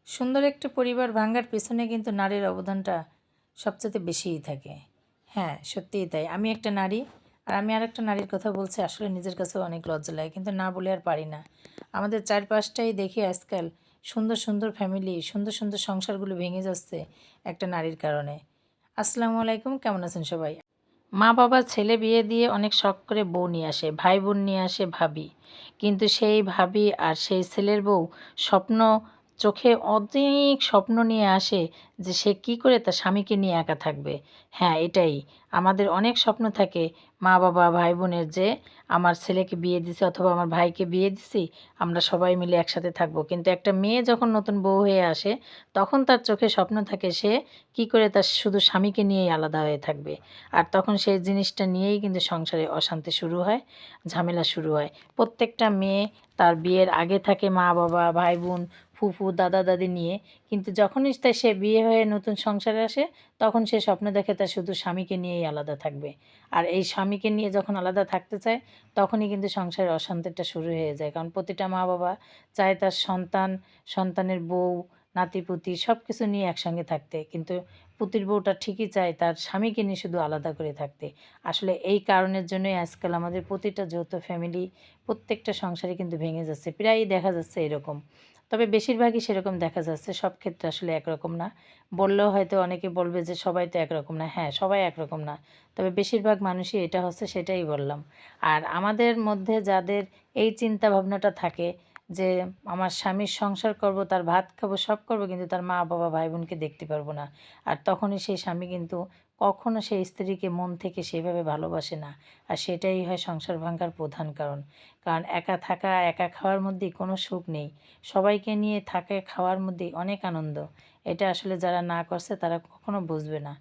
সুন্দর একটা পরিবার ভাঙার পেছনে কিন্তু নারীর অবদানটা সবচেয়ে বেশিই থাকে। হ্যাঁ, সত্যিই তাই। আমি একটা নারী, আর আমি আরেকটা নারীর কথা বলছি, আসলে নিজের কাছেও অনেক লজ্জা লাগে, কিন্তু না বলে আর পারি না। আমাদের চারপাশটাই দেখি আজকাল সুন্দর সুন্দর ফ্যামিলি, সুন্দর সুন্দর সংসারগুলো ভেঙে যাচ্ছে একটা নারীর কারণে। আসসালামু আলাইকুম, কেমন আছেন সবাই? মা বাবা ছেলে বিয়ে দিয়ে অনেক শখ করে বউ নিয়ে আসে, ভাই বোন নিয়ে আসে, ভাবি। কিন্তু সেই ভাবি আর সেই ছেলের বউ স্বপ্ন, চোখে অনেক স্বপ্ন নিয়ে আসে যে সে কী করে তার স্বামীকে নিয়ে একা থাকবে। হ্যাঁ, এটাই। আমাদের অনেক স্বপ্ন থাকে মা বাবা ভাই বোনের, যে আমার ছেলেকে বিয়ে দিছি অথবা আমার ভাইকে বিয়ে দিছি, আমরা সবাই মিলে একসাথে থাকবো। কিন্তু একটা মেয়ে যখন নতুন বউ হয়ে আসে, তখন তার চোখে স্বপ্ন থাকে সে কী করে তার শুধু স্বামীকে নিয়েই আলাদা হয়ে থাকবে। আর তখন সেই জিনিসটা নিয়েই কিন্তু সংসারে অশান্তি শুরু হয়, ঝামেলা শুরু হয়। প্রত্যেকটা মেয়ে তার বিয়ের আগে থাকে মা বাবা ভাই বোন ফুফু দাদা দাদি নিয়ে, কিন্তু যখনই সে বিয়ে হয়ে নতুন সংসারে আসে, তখন সে স্বপ্ন দেখে তার শুধু স্বামীকে নিয়েই আলাদা থাকবে। আর এই স্বামীকে নিয়ে যখন আলাদা থাকতে চায়, তখনই কিন্তু সংসারের অশান্তিটা শুরু হয়ে যায়। কারণ প্রতিটা মা বাবা চায় তার সন্তান, সন্তানের বউ, নাতিপুতি সব কিছু নিয়ে একসঙ্গে থাকতে, কিন্তু পুতির বউটা ঠিকই চায় তার স্বামীকে নিয়ে শুধু আলাদা করে থাকতে। আসলে এই কারণের জন্যই আজকাল আমাদের প্রতিটা যৌথ ফ্যামিলি, প্রত্যেকটা সংসারে কিন্তু ভেঙে যাচ্ছে, প্রায়ই দেখা যাচ্ছে এরকম। তবে বেশিরভাগই সেরকম দেখা যাচ্ছে, সব ক্ষেত্রে আসলে একরকম না। বললেও হয়তো অনেকে বলবে যে সবাই তো একরকম না। হ্যাঁ, সবাই একরকম না, তবে বেশিরভাগ মানুষই এটা হচ্ছে, সেটাই বললাম। আর আমাদের মধ্যে যাদের এই চিন্তা ভাবনাটা থাকে যে আমার স্বামীর সংসার করব, তার ভাত খাবো, সব করব, কিন্তু তার মা বাবা ভাই বোনকে দেখতে পারবো না। আর তখনই সেই স্বামী কিন্তু কখনো সেই স্ত্রীকে মন থেকে সেভাবে ভালোবাসে না। আর সেটাই হয় সংসার ভাঙার প্রধান কারণ। কারণ একা থাকা, একা খাওয়ার মধ্যেই কোনো সুখ নেই। সবাইকে নিয়ে থাকে খাওয়ার মধ্যেই অনেক আনন্দ। এটা আসলে যারা না করছে তারা কখনো বুঝবে না।